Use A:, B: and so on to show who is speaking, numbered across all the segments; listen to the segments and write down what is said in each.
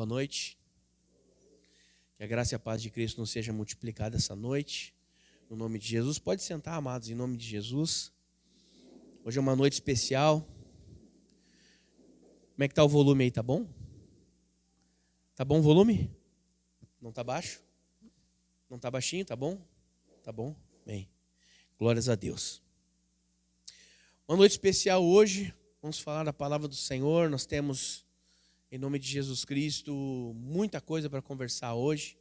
A: Boa noite. Que a graça e a paz de Cristo nos seja multiplicada essa noite. No nome de Jesus. Pode sentar, amados, em nome de Jesus. Hoje é uma noite especial. Como é que está o volume aí? Tá bom? Tá bom o volume? Não tá baixo? Não tá baixinho? Tá bom? Tá bom? Bem. Glórias a Deus. Uma noite especial hoje. Vamos falar da palavra do Senhor. Nós temos, em nome de Jesus Cristo, muita coisa para conversar hoje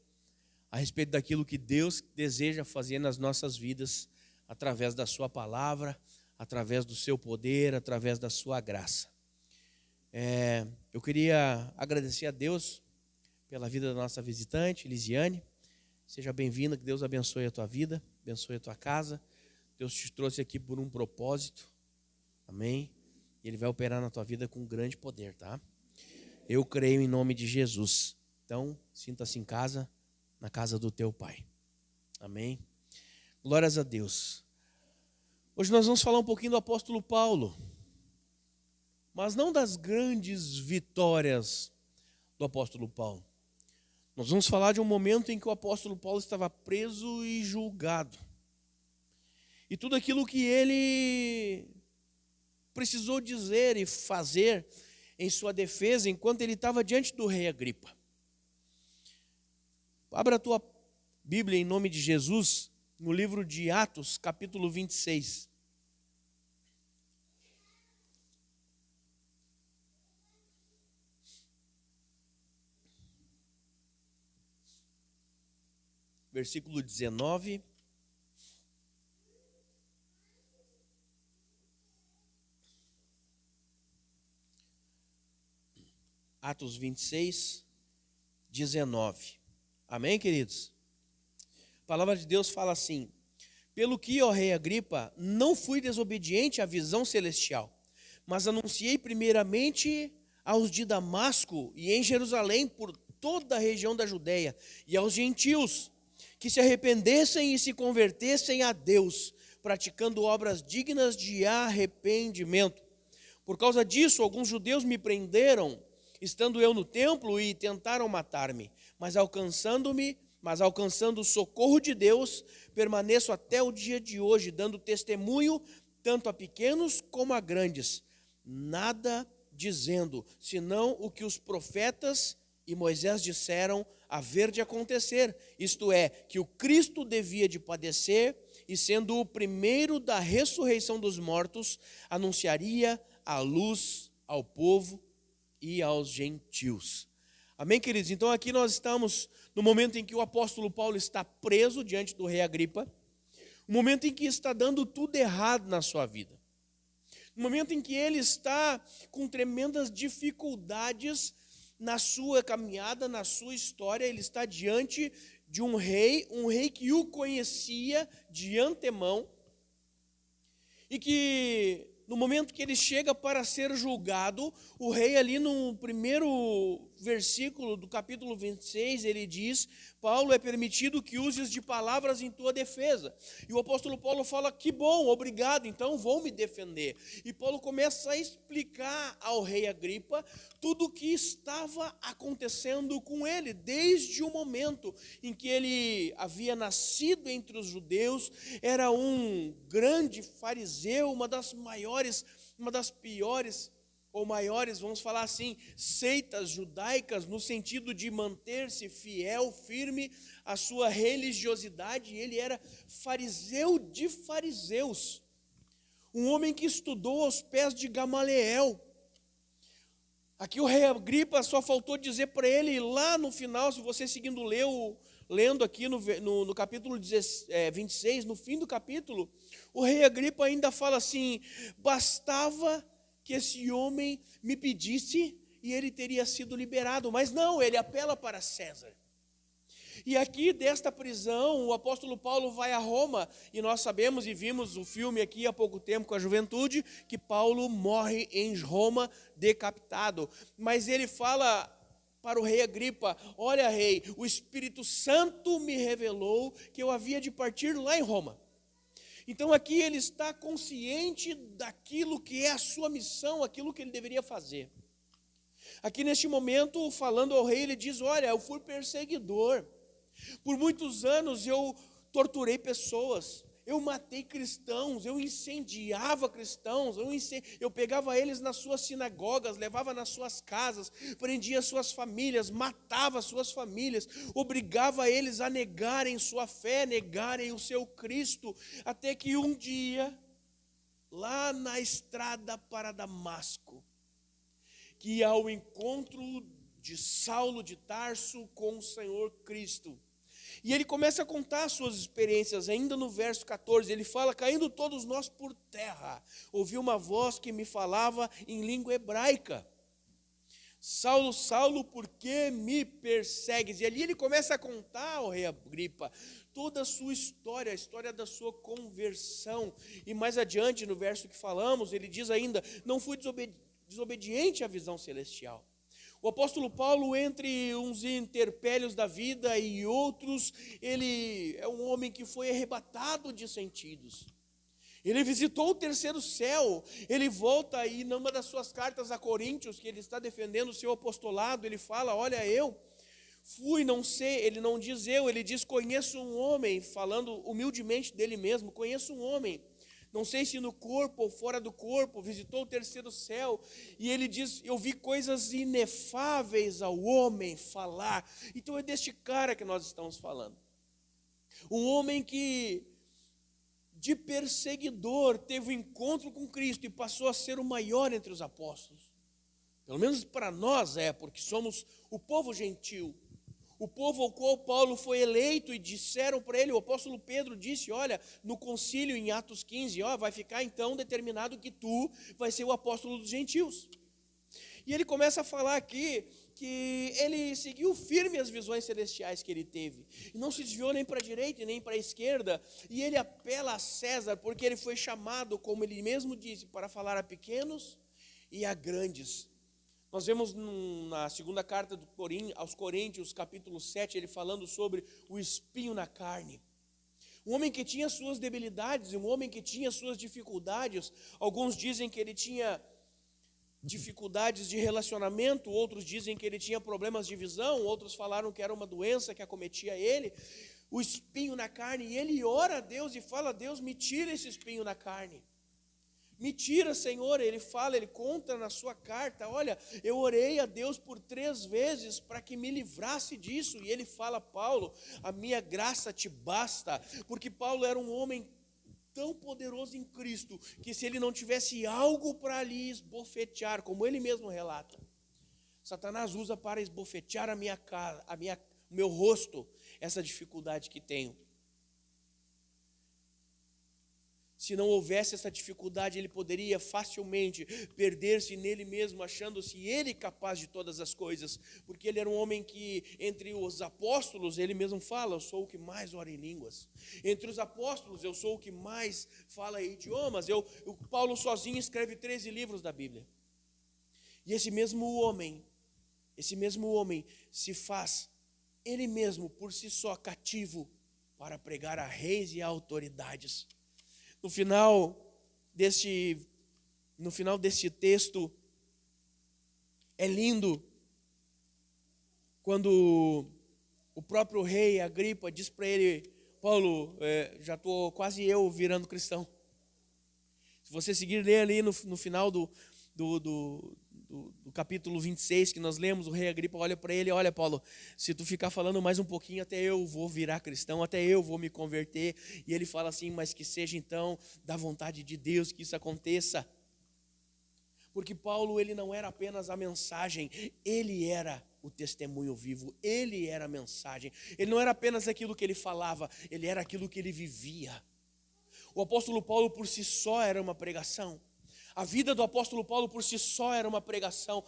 A: a respeito daquilo que Deus deseja fazer nas nossas vidas através da sua palavra, através do seu poder, através da sua graça. Eu queria agradecer a Deus pela vida da nossa visitante, Lisiane. Seja bem-vinda, que Deus abençoe a tua vida, abençoe a tua casa. Deus te trouxe aqui por um propósito, amém? E Ele vai operar na tua vida com grande poder, tá? Eu creio em nome de Jesus. Então, sinta-se em casa, na casa do teu Pai, amém? Glórias a Deus. Hoje nós vamos falar um pouquinho do apóstolo Paulo, mas não das grandes vitórias do apóstolo Paulo. Nós vamos falar de um momento em que o apóstolo Paulo estava preso e julgado. E tudo aquilo que ele precisou dizer e fazer em sua defesa enquanto ele estava diante do rei Agripa. Abra a tua Bíblia em nome de Jesus, no livro de Atos, capítulo 26. Versículo 19. Atos 26, 19. Amém, queridos? A palavra de Deus fala assim: pelo que, ó rei Agripa, não fui desobediente à visão celestial, mas anunciei primeiramente aos de Damasco e em Jerusalém por toda a região da Judéia e aos gentios, que se arrependessem e se convertessem a Deus, praticando obras dignas de arrependimento. Por causa disso, alguns judeus me prenderam, estando eu no templo, e tentaram matar-me. Mas alcançando o socorro de Deus, permaneço até o dia de hoje, dando testemunho tanto a pequenos como a grandes, nada dizendo, senão o que os profetas e Moisés disseram haver de acontecer, isto é, que o Cristo devia de padecer, e sendo o primeiro da ressurreição dos mortos, anunciaria a luz ao povo e aos gentios. Amém, queridos? Então aqui nós estamos no momento em que o apóstolo Paulo está preso diante do rei Agripa, um momento em que está dando tudo errado na sua vida, um momento em que ele está com tremendas dificuldades na sua caminhada, na sua história. Ele está diante de um rei que o conhecia de antemão, e que no momento que ele chega para ser julgado, o rei ali no primeiro versículo do capítulo 26, ele diz: Paulo, é permitido que uses de palavras em tua defesa. E o apóstolo Paulo fala: que bom, obrigado, então vou me defender. E Paulo começa a explicar ao rei Agripa tudo o que estava acontecendo com ele, desde o momento em que ele havia nascido entre os judeus, era um grande fariseu, uma das piores ou maiores, vamos falar assim, seitas judaicas, no sentido de manter-se fiel, firme à sua religiosidade. Ele era fariseu de fariseus, um homem que estudou aos pés de Gamaliel. Aqui o rei Agripa só faltou dizer para ele lá no final, se você seguindo lendo aqui no capítulo 26, no fim do capítulo, o rei Agripa ainda fala assim: bastava que esse homem me pedisse e ele teria sido liberado. Mas não, ele apela para César. E aqui desta prisão, o apóstolo Paulo vai a Roma, e nós sabemos e vimos o filme aqui há pouco tempo com a juventude, que Paulo morre em Roma decapitado. Mas ele fala para o rei Agripa: olha, rei, o Espírito Santo me revelou que eu havia de partir lá em Roma. Então aqui ele está consciente daquilo que é a sua missão, aquilo que ele deveria fazer. Aqui neste momento, falando ao rei, ele diz: olha, eu fui perseguidor. Por muitos anos eu torturei pessoas, eu matei cristãos, eu incendiava cristãos, eu pegava eles nas suas sinagogas, levava nas suas casas, prendia suas famílias, matava suas famílias, obrigava eles a negarem sua fé, negarem o seu Cristo, até que um dia, lá na estrada para Damasco, que ia ao encontro de Saulo de Tarso com o Senhor Cristo. E ele começa a contar as suas experiências, ainda no verso 14, ele fala: caindo todos nós por terra, ouvi uma voz que me falava em língua hebraica: Saulo, Saulo, por que me persegues? E ali ele começa a contar ao rei Agripa toda a sua história, a história da sua conversão. E mais adiante, no verso que falamos, ele diz ainda: não fui desobediente à visão celestial. O apóstolo Paulo, entre uns interpélios da vida e outros, ele é um homem que foi arrebatado de sentidos. Ele visitou o terceiro céu. Ele volta e numa das suas cartas a Coríntios, que ele está defendendo o seu apostolado, ele fala: olha, eu fui, não sei, ele não diz eu, ele diz: conheço um homem, falando humildemente dele mesmo, conheço um homem, não sei se no corpo ou fora do corpo, visitou o terceiro céu, e ele diz: eu vi coisas inefáveis ao homem falar. Então é deste cara que nós estamos falando. Um homem que, de perseguidor, teve um encontro com Cristo e passou a ser o maior entre os apóstolos. Pelo menos para nós porque somos o povo gentil. O povo ao qual Paulo foi eleito, e disseram para ele, o apóstolo Pedro disse: olha, no concílio em Atos 15, vai ficar então determinado que tu vai ser o apóstolo dos gentios. E ele começa a falar aqui que ele seguiu firme as visões celestiais que ele teve, e não se desviou nem para a direita e nem para a esquerda, e ele apela a César, porque ele foi chamado, como ele mesmo disse, para falar a pequenos e a grandes. Nós vemos na segunda carta aos Coríntios, capítulo 7, ele falando sobre o espinho na carne. Um homem que tinha suas debilidades, um homem que tinha suas dificuldades. Alguns dizem que ele tinha dificuldades de relacionamento, outros dizem que ele tinha problemas de visão, outros falaram que era uma doença que acometia ele. O espinho na carne, e ele ora a Deus e fala: Deus, me tira esse espinho na carne. Me tira, Senhor. Ele fala, ele conta na sua carta: olha, eu orei a Deus por 3 vezes para que me livrasse disso. E ele fala: Paulo, a minha graça te basta. Porque Paulo era um homem tão poderoso em Cristo, que se ele não tivesse algo para lhe esbofetear, como ele mesmo relata, Satanás usa para esbofetear o meu rosto, essa dificuldade que tenho. Se não houvesse essa dificuldade, ele poderia facilmente perder-se nele mesmo, achando-se ele capaz de todas as coisas, porque ele era um homem que, entre os apóstolos, ele mesmo fala: eu sou o que mais ora em línguas. Entre os apóstolos, eu sou o que mais fala idiomas. Paulo sozinho escreve 13 livros da Bíblia. E esse mesmo homem se faz, ele mesmo, por si só, cativo para pregar a reis e a autoridades. No final deste texto, é lindo quando o próprio rei Agripa diz para ele: Paulo, já estou quase eu virando cristão. Se você seguir ler ali no final do capítulo 26 que nós lemos, o rei Agripa olha para ele: olha, Paulo, se tu ficar falando mais um pouquinho, até eu vou virar cristão, até eu vou me converter. E ele fala assim: mas que seja então da vontade de Deus que isso aconteça. Porque Paulo, ele não era apenas a mensagem, ele era o testemunho vivo, ele era a mensagem. Ele não era apenas aquilo que ele falava, ele era aquilo que ele vivia. O apóstolo Paulo por si só era uma pregação. A vida do apóstolo Paulo por si só era uma pregação.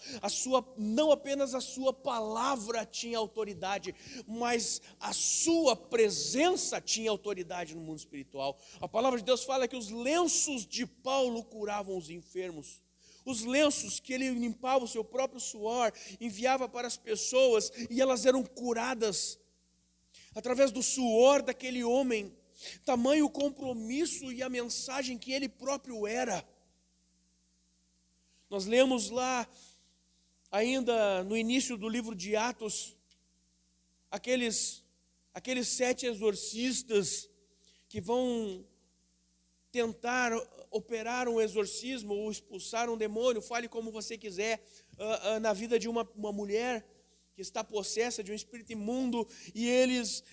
A: Não apenas a sua palavra tinha autoridade, mas a sua presença tinha autoridade no mundo espiritual. A palavra de Deus fala que os lenços de Paulo curavam os enfermos. Os lenços que ele limpava o seu próprio suor, enviava para as pessoas, e elas eram curadas através do suor daquele homem. Tamanho o compromisso e a mensagem que ele próprio era. Nós lemos lá ainda no início do livro de Atos, aqueles 7 exorcistas que vão tentar operar um exorcismo ou expulsar um demônio, fale como você quiser, na vida de uma mulher que está possessa de um espírito imundo, e eles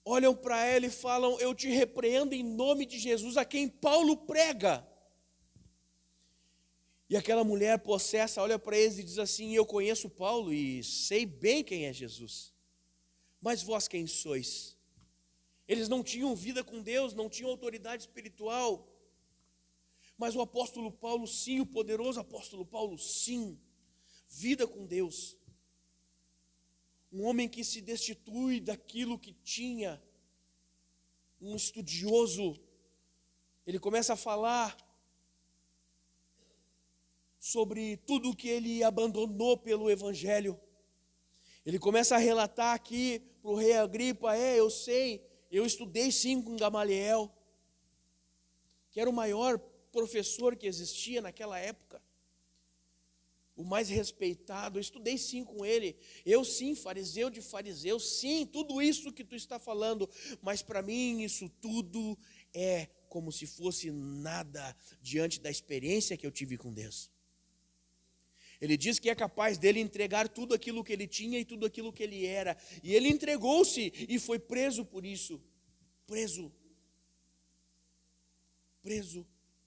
A: olham para ela e falam: eu te repreendo em nome de Jesus, a quem Paulo prega. E aquela mulher possessa olha para eles e diz assim: eu conheço Paulo e sei bem quem é Jesus, mas vós quem sois? Eles não tinham vida com Deus, não tinham autoridade espiritual, mas o apóstolo Paulo sim, o poderoso apóstolo Paulo sim, vida com Deus. Um homem que se destitui daquilo que tinha, um estudioso, ele começa a falar sobre tudo o que ele abandonou pelo Evangelho. Ele começa a relatar aqui para o rei Agripa: eu sei, eu estudei sim com Gamaliel, que era o maior professor que existia naquela época, o mais respeitado. Eu estudei sim com ele, eu sim, fariseu de fariseus, sim, tudo isso que tu está falando, mas para mim isso tudo é como se fosse nada diante da experiência que eu tive com Deus. Ele diz que é capaz dele entregar tudo aquilo que ele tinha e tudo aquilo que ele era, e ele entregou-se e foi preso por isso, preso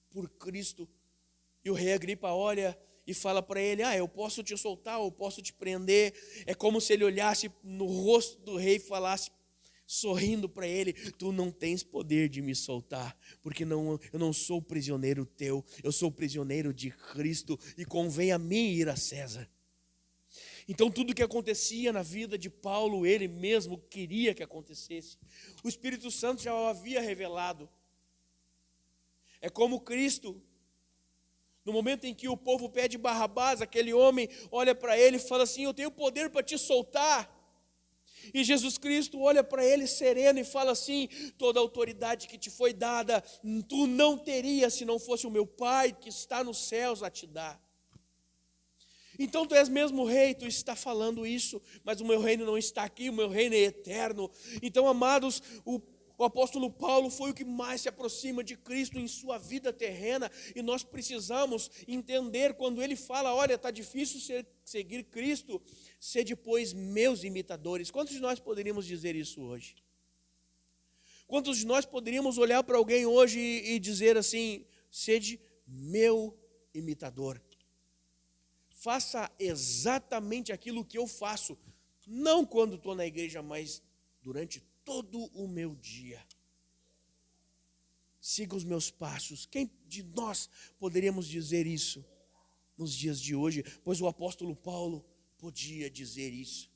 A: por Cristo. E o rei Agripa olha e fala para ele: eu posso te soltar, eu posso te prender. É como se ele olhasse no rosto do rei e falasse, sorrindo para ele: tu não tens poder de me soltar, porque eu não sou prisioneiro teu, eu sou prisioneiro de Cristo, e convém a mim ir a César. Então tudo que acontecia na vida de Paulo, ele mesmo queria que acontecesse. O Espírito Santo já o havia revelado. É como Cristo, no momento em que o povo pede Barrabás, aquele homem olha para ele e fala assim: eu tenho poder para te soltar. E Jesus Cristo olha para ele sereno e fala assim: toda a autoridade que te foi dada, tu não terias se não fosse o meu Pai que está nos céus a te dar. Então tu és mesmo rei, tu está falando isso, mas o meu reino não está aqui, o meu reino é eterno. Então, amados, o apóstolo Paulo foi o que mais se aproxima de Cristo em sua vida terrena, e nós precisamos entender quando ele fala: olha, está difícil seguir Cristo, sede pois meus imitadores. Quantos de nós poderíamos dizer isso hoje? Quantos de nós poderíamos olhar para alguém hoje e dizer assim: sede meu imitador? Faça exatamente aquilo que eu faço, não quando estou na igreja, mas durante todo o meu dia. Siga os meus passos. Quem de nós poderíamos dizer isso nos dias de hoje? Pois o apóstolo Paulo podia dizer isso,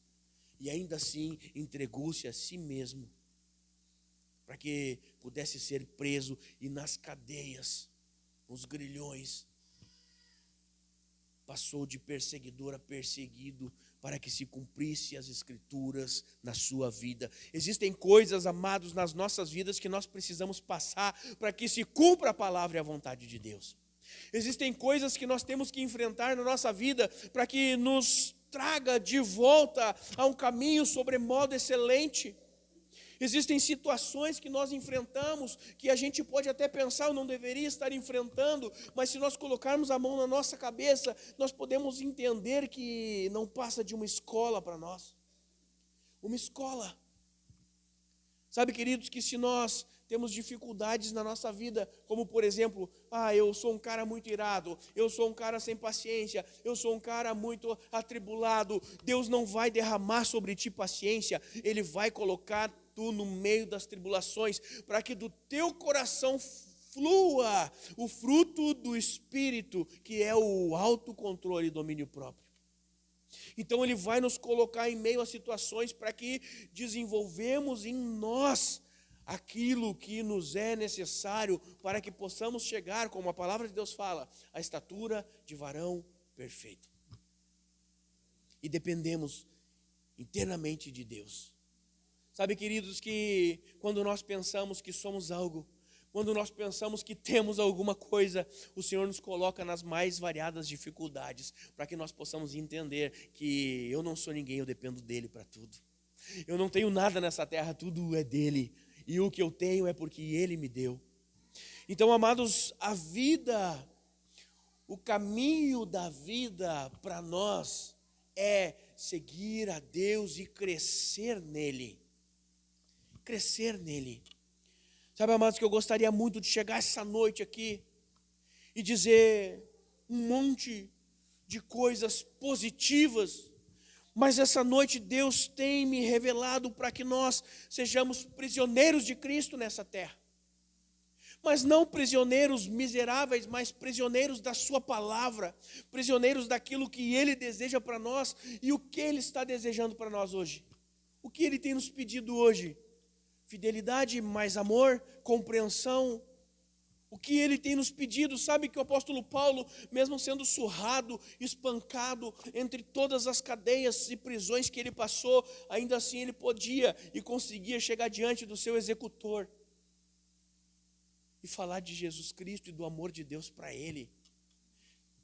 A: e ainda assim entregou-se a si mesmo, para que pudesse ser preso e nas cadeias, nos grilhões, passou de perseguidor a perseguido, para que se cumprisse as Escrituras na sua vida. Existem coisas, amados, nas nossas vidas que nós precisamos passar para que se cumpra a palavra e a vontade de Deus. Existem coisas que nós temos que enfrentar na nossa vida para que nos traga de volta a um caminho sobremodo excelente. Existem situações que nós enfrentamos que a gente pode até pensar: eu não deveria estar enfrentando, mas se nós colocarmos a mão na nossa cabeça, nós podemos entender que não passa de uma escola para nós. Uma escola. Sabe, queridos, que se nós temos dificuldades na nossa vida, como por exemplo: eu sou um cara muito irado, eu sou um cara sem paciência, eu sou um cara muito atribulado, Deus não vai derramar sobre ti paciência, Ele vai colocar tu no meio das tribulações, para que do teu coração flua o fruto do Espírito, que é o autocontrole e domínio próprio. Então Ele vai nos colocar em meio a situações para que desenvolvemos em nós aquilo que nos é necessário para que possamos chegar, como a palavra de Deus fala, à estatura de varão perfeito. E dependemos inteiramente de Deus. Sabe, queridos, que quando nós pensamos que somos algo, Quando nós pensamos que temos alguma coisa, o Senhor nos coloca nas mais variadas dificuldades, para que nós possamos entender que eu não sou ninguém, eu dependo dEle para tudo. Eu não tenho nada nessa terra, tudo é dEle. E o que eu tenho é porque Ele me deu. Então, amados, a vida, o caminho da vida para nós é seguir a Deus e crescer nele. Crescer nele. Sabe, amados, que eu gostaria muito de chegar essa noite aqui e dizer um monte de coisas positivas, mas essa noite Deus tem me revelado para que nós sejamos prisioneiros de Cristo nessa terra. Mas não prisioneiros miseráveis, mas prisioneiros da sua palavra, prisioneiros daquilo que Ele deseja para nós e o que Ele está desejando para nós hoje. O que Ele tem nos pedido hoje? Fidelidade, mais amor, compreensão. O que Ele tem nos pedido? Sabe que o apóstolo Paulo, mesmo sendo surrado, espancado, entre todas as cadeias e prisões que ele passou, ainda assim ele podia e conseguia chegar diante do seu executor e falar de Jesus Cristo e do amor de Deus para ele.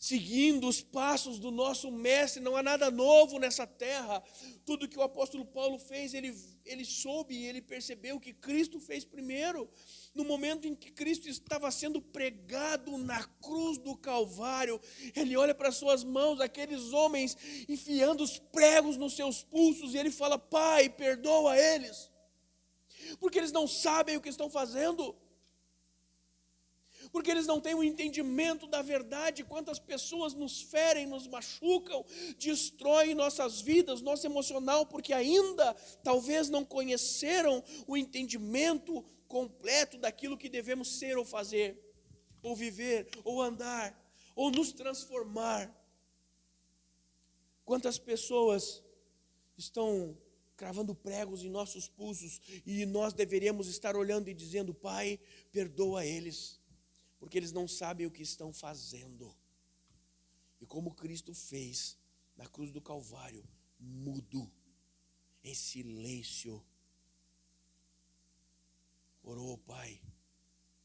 A: Seguindo os passos do nosso mestre, não há nada novo nessa terra. Tudo que o apóstolo Paulo fez, ele soube e ele percebeu que Cristo fez primeiro. No momento em que Cristo estava sendo pregado na cruz do Calvário, ele olha para suas mãos, aqueles homens enfiando os pregos nos seus pulsos, e ele fala: Pai, perdoa eles, porque eles não sabem o que estão fazendo. Porque eles não têm o entendimento da verdade. Quantas pessoas nos ferem, nos machucam, destroem nossas vidas, nosso emocional, porque ainda talvez não conheceram o entendimento completo daquilo que devemos ser ou fazer, ou viver, ou andar, ou nos transformar. Quantas pessoas estão cravando pregos em nossos pulsos e nós deveríamos estar olhando e dizendo: Pai, perdoa eles, porque eles não sabem o que estão fazendo. E como Cristo fez na cruz do Calvário, mudo, em silêncio, orou ao Pai,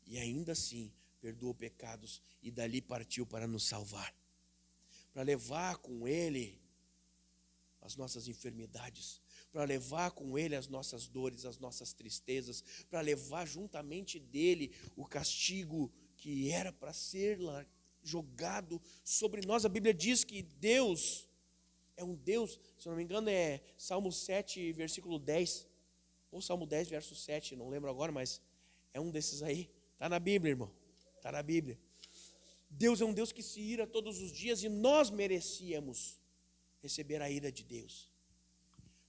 A: e ainda assim perdoou pecados, e dali partiu para nos salvar, para levar com Ele as nossas enfermidades, para levar com Ele as nossas dores, as nossas tristezas, para levar juntamente dele o castigo que era para ser jogado sobre nós. A Bíblia diz que Deus é um Deus, se não me engano é Salmo 7, versículo 10, ou Salmo 10, verso 7, não lembro agora, mas é um desses aí. Está na Bíblia, irmão, está na Bíblia. Deus é um Deus que se ira todos os dias, e nós merecíamos receber a ira de Deus.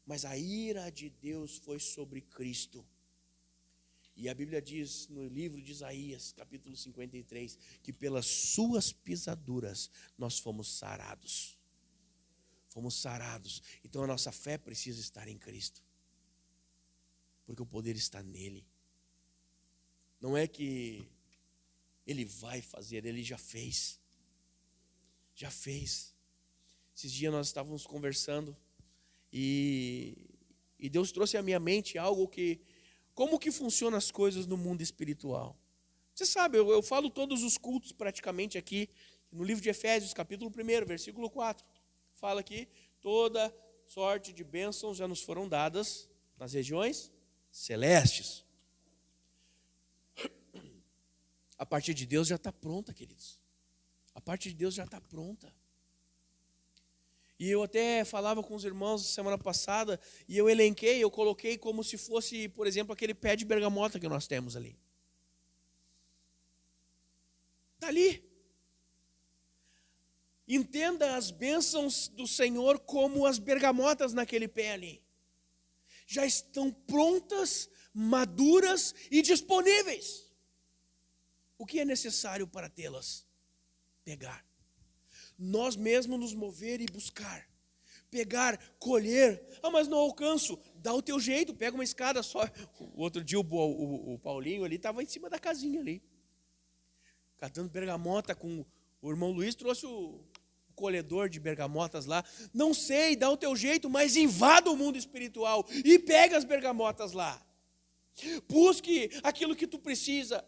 A: Mas a ira de Deus foi sobre Cristo. E a Bíblia diz no livro de Isaías, capítulo 53, que pelas suas pisaduras nós fomos sarados. Fomos sarados. Então a nossa fé precisa estar em Cristo, porque o poder está nele. Não é que Ele vai fazer, Ele já fez. Já fez. Esses dias nós estávamos conversando e Deus trouxe à minha mente algo que, como que funcionam as coisas no mundo espiritual. Você sabe, eu falo todos os cultos praticamente aqui, no livro de Efésios, capítulo 1, versículo 4. Fala que toda sorte de bênçãos já nos foram dadas nas regiões celestes. A parte de Deus já está pronta, queridos. A parte de Deus já está pronta. E eu até falava com os irmãos semana passada, e eu elenquei, eu coloquei como se fosse, por exemplo, aquele pé de bergamota que nós temos ali. Está ali. Entenda as bênçãos do Senhor como as bergamotas naquele pé ali. Já estão prontas, maduras e disponíveis. O que é necessário para tê-las? Pegar. Nós mesmos nos mover e buscar. Pegar, colher. Ah, mas não alcanço. Dá o teu jeito, pega uma escada só. O outro dia o Paulinho ali estava em cima da casinha ali, catando bergamota com o irmão Luiz, trouxe o colhedor de bergamotas lá. Não sei, dá o teu jeito, mas invada o mundo espiritual e pega as bergamotas lá. Busque aquilo que tu precisa.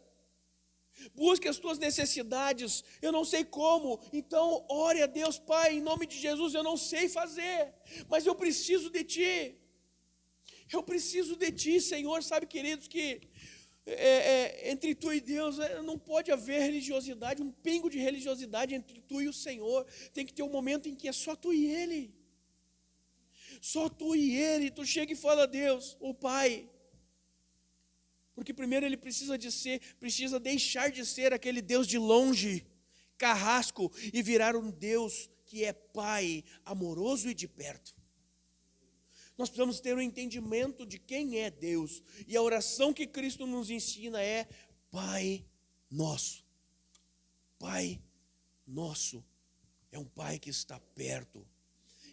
A: Busque as tuas necessidades. Eu não sei como, então ore a Deus. Pai, em nome de Jesus, eu não sei fazer, mas eu preciso de Ti. Eu preciso de Ti, Senhor. Sabe, queridos, que entre Tu e Deus não pode haver religiosidade, um pingo de religiosidade entre Tu e o Senhor. Tem que ter um momento em que é só Tu e Ele. Só Tu e Ele. Tu chega e fala a Deus, ô Pai. Porque primeiro ele precisa deixar de ser aquele Deus de longe, carrasco, e virar um Deus que é Pai, amoroso e de perto. Nós precisamos ter um entendimento de quem é Deus. E a oração que Cristo nos ensina é: Pai nosso. Pai nosso. É um Pai que está perto.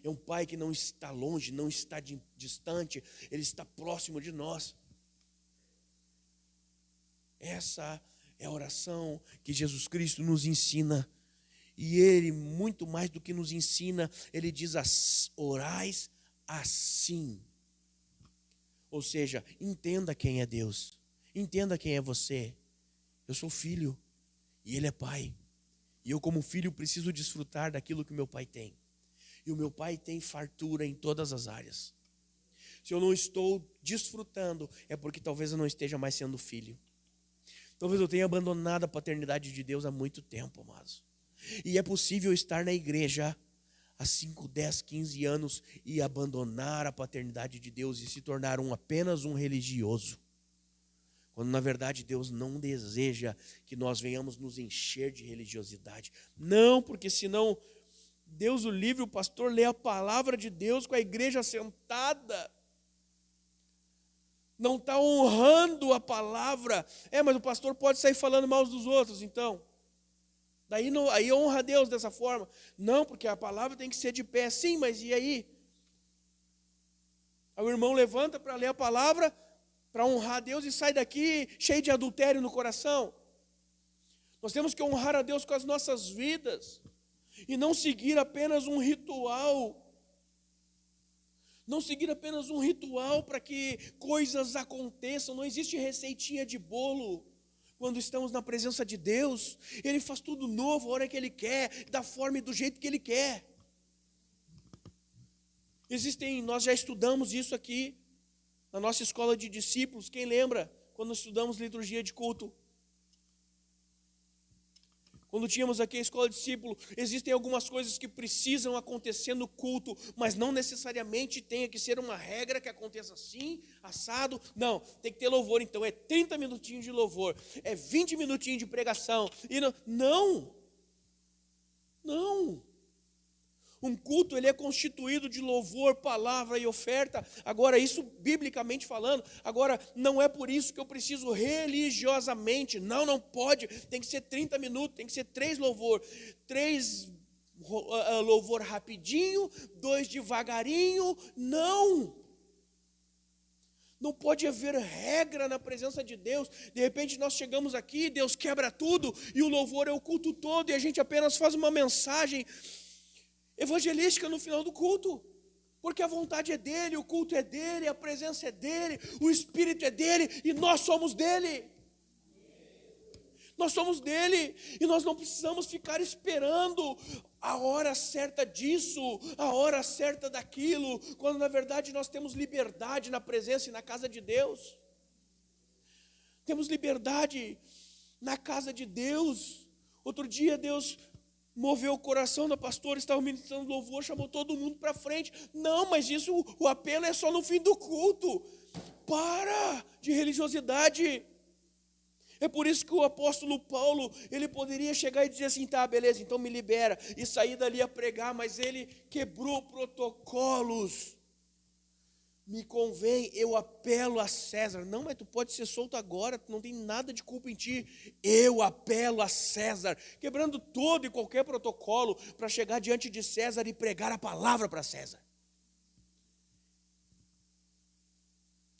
A: É um Pai que não está longe, não está distante. Ele está próximo de nós. Essa é a oração que Jesus Cristo nos ensina. E Ele, muito mais do que nos ensina, Ele diz: orais assim. Ou seja, entenda quem é Deus. Entenda quem é você. Eu sou filho e Ele é pai. E eu, como filho, preciso desfrutar daquilo que o meu pai tem. E o meu pai tem fartura em todas as áreas. Se eu não estou desfrutando, é porque talvez eu não esteja mais sendo filho. Talvez eu tenha abandonado a paternidade de Deus há muito tempo, amados. E é possível estar na igreja há 5, 10, 15 anos e abandonar a paternidade de Deus e se tornar apenas um religioso. Quando na verdade Deus não deseja que nós venhamos nos encher de religiosidade. Não, porque senão Deus o livre, o pastor lê a palavra de Deus com a igreja sentada. Não está honrando a palavra. Mas o pastor pode sair falando mal dos outros, então. Aí honra a Deus dessa forma. Não, porque a palavra tem que ser de pé. Sim, mas e aí? Aí o irmão levanta para ler a palavra, para honrar a Deus e sai daqui cheio de adultério no coração. Nós temos que honrar a Deus com as nossas vidas e não seguir apenas um ritual. Não seguir apenas um ritual para que coisas aconteçam. Não existe receitinha de bolo quando estamos na presença de Deus. Ele faz tudo novo a hora que Ele quer, da forma e do jeito que Ele quer. Nós já estudamos isso aqui na nossa escola de discípulos. Quem lembra quando estudamos liturgia de culto? Quando tínhamos aqui a escola de discípulo, existem algumas coisas que precisam acontecer no culto, mas não necessariamente tenha que ser uma regra que aconteça assim, assado. Não, tem que ter louvor, então é 30 minutinhos de louvor, é 20 minutinhos de pregação. Não. Um culto, ele é constituído de louvor, palavra e oferta. Agora, isso biblicamente falando. Agora, não é por isso que eu preciso religiosamente. Não pode. Tem que ser 30 minutos, tem que ser 3 louvor. 3 louvor rapidinho, 2 devagarinho. Não pode haver regra na presença de Deus. De repente nós chegamos aqui, Deus quebra tudo, e o louvor é o culto todo, e a gente apenas faz uma mensagem evangelística no final do culto, porque a vontade é dele, o culto é dele, a presença é dele, o Espírito é dele e nós somos dele. Nós somos dele e nós não precisamos ficar esperando a hora certa disso, a hora certa daquilo, quando na verdade nós temos liberdade na presença e na casa de Deus. Temos liberdade na casa de Deus. Outro dia Deus moveu o coração da pastora, estava ministrando louvor, chamou todo mundo para frente. Não, mas isso, o apelo é só no fim do culto. Para de religiosidade. É por isso que o apóstolo Paulo, ele poderia chegar e dizer assim: tá, beleza, então me libera, e sair dali a pregar, mas ele quebrou protocolos. Me convém, eu apelo a César. Não, mas tu pode ser solto agora, tu não tem nada de culpa em ti. Eu apelo a César, quebrando todo e qualquer protocolo para chegar diante de César e pregar a palavra para César.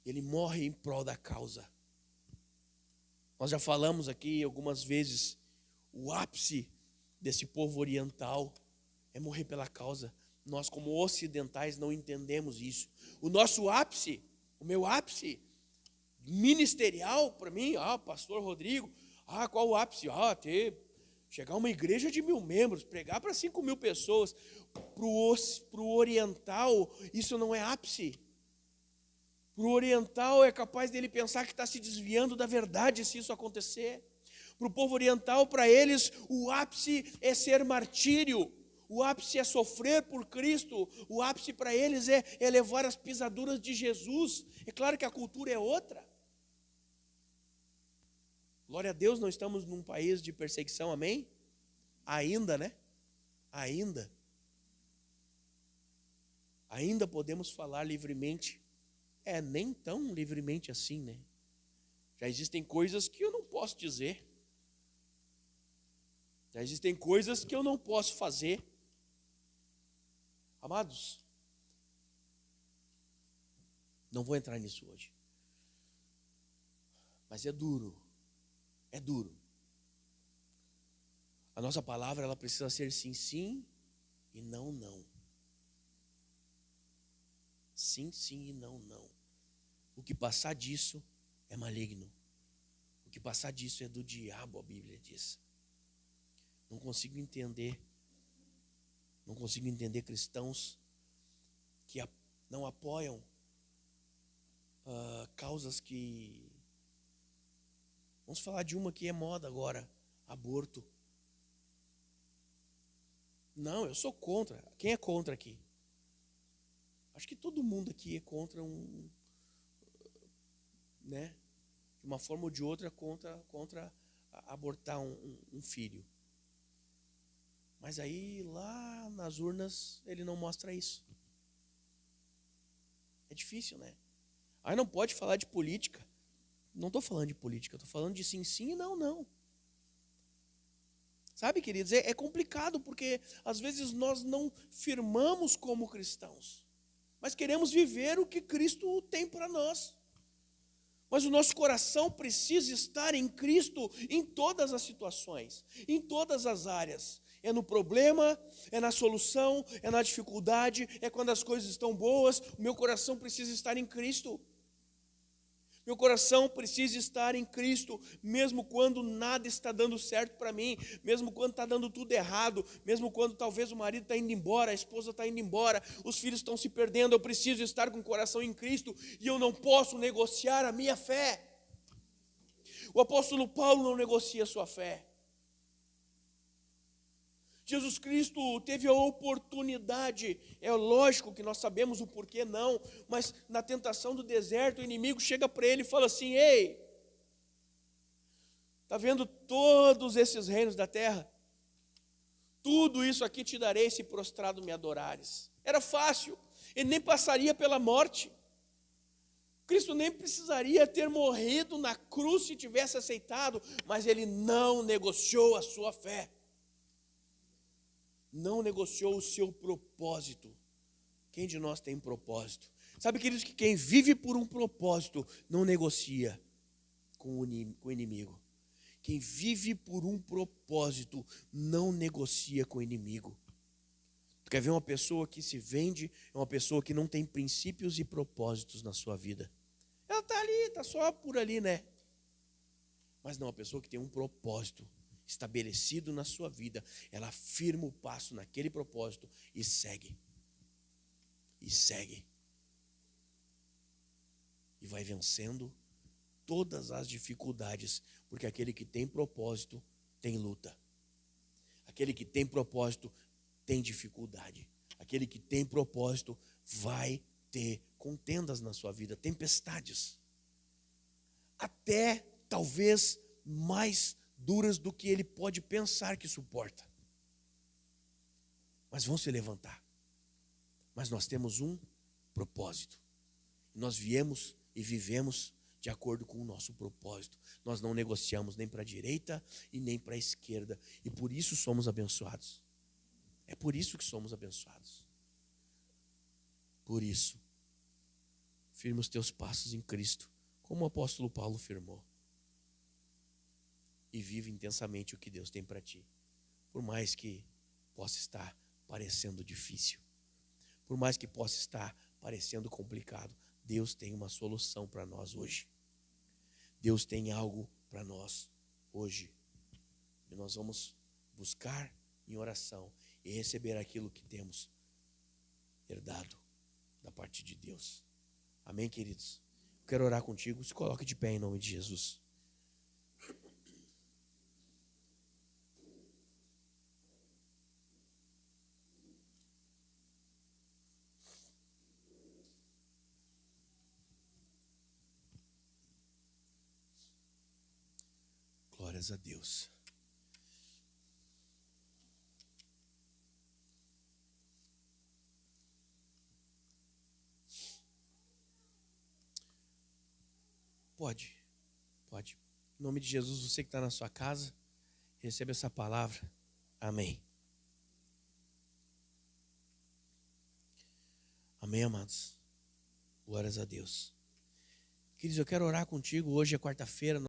A: Ele morre em prol da causa. Nós já falamos aqui algumas vezes, o ápice desse povo oriental é morrer pela causa. Nós, como ocidentais, não entendemos isso. O nosso ápice, o meu ápice ministerial, para mim, pastor Rodrigo, Qual o ápice? Chegar a uma igreja de 1.000 membros, pregar para 5.000 pessoas. Para o oriental, isso não é ápice. Para o oriental, é capaz dele pensar que está se desviando da verdade se isso acontecer. Para o povo oriental, para eles, o ápice é ser martírio. O ápice é sofrer por Cristo. O ápice para eles é levar as pisaduras de Jesus. É claro que a cultura é outra. Glória a Deus, não estamos num país de perseguição, amém? Ainda, né? Ainda podemos falar livremente. Nem tão livremente assim, né? Já existem coisas que eu não posso dizer. Já existem coisas que eu não posso fazer. Amados, não vou entrar nisso hoje. Mas é duro. É duro. A nossa palavra, ela precisa ser sim, sim e não, não. Sim, sim e não, não. O que passar disso é maligno. O que passar disso é do diabo, a Bíblia diz. Não consigo entender cristãos que não apoiam causas que... Vamos falar de uma que é moda agora, aborto. Não, eu sou contra. Quem é contra aqui? Acho que todo mundo aqui é contra né? De uma forma ou de outra, contra abortar um filho. Mas aí, lá nas urnas, ele não mostra isso. É difícil, né? Aí não pode falar de política. Não estou falando de política, estou falando de sim, sim e não, não. Sabe, queridos, é complicado, porque às vezes nós não firmamos como cristãos, mas queremos viver o que Cristo tem para nós. Mas o nosso coração precisa estar em Cristo em todas as situações, em todas as áreas. É no problema, é na solução, é na dificuldade, é quando as coisas estão boas. O meu coração precisa estar em Cristo. Meu coração precisa estar em Cristo, mesmo quando nada está dando certo para mim, mesmo quando está dando tudo errado, mesmo quando talvez o marido está indo embora, a esposa está indo embora, os filhos estão se perdendo. Eu preciso estar com o coração em Cristo e eu não posso negociar a minha fé. O apóstolo Paulo não negocia a sua fé. Jesus Cristo teve a oportunidade, é lógico que nós sabemos o porquê não, mas na tentação do deserto, o inimigo chega para ele e fala assim: ei, está vendo todos esses reinos da terra? Tudo isso aqui te darei se prostrado me adorares. Era fácil, ele nem passaria pela morte. Cristo nem precisaria ter morrido na cruz se tivesse aceitado, mas ele não negociou a sua fé. Não negociou o seu propósito. Quem de nós tem propósito? Sabe, queridos, que quem vive por um propósito não negocia com o inimigo. Quem vive por um propósito não negocia com o inimigo. Tu quer ver uma pessoa que se vende? É uma pessoa que não tem princípios e propósitos na sua vida. Ela está ali, está só por ali, né? Mas não, uma pessoa que tem um propósito estabelecido na sua vida, ela firma o passo naquele propósito e segue. E segue. E vai vencendo todas as dificuldades, porque aquele que tem propósito tem luta. Aquele que tem propósito tem dificuldade. Aquele que tem propósito vai ter contendas na sua vida, tempestades. Até talvez mais duras do que ele pode pensar que suporta. Mas vão se levantar. Mas nós temos um propósito. Nós viemos e vivemos de acordo com o nosso propósito. Nós não negociamos nem para a direita e nem para a esquerda. E por isso somos abençoados. É por isso que somos abençoados. Por isso, firma os teus passos em Cristo, como o apóstolo Paulo firmou. E vive intensamente o que Deus tem para ti. Por mais que possa estar parecendo difícil. Por mais que possa estar parecendo complicado. Deus tem uma solução para nós hoje. Deus tem algo para nós hoje. E nós vamos buscar em oração e receber aquilo que temos herdado da parte de Deus. Amém, queridos? Quero orar contigo. Se coloque de pé em nome de Jesus. Glórias a Deus. Pode. Em nome de Jesus, você que está na sua casa, receba essa palavra. Amém. Amém, amados. Glórias a Deus. Queridos, eu quero orar contigo. Hoje é quarta-feira.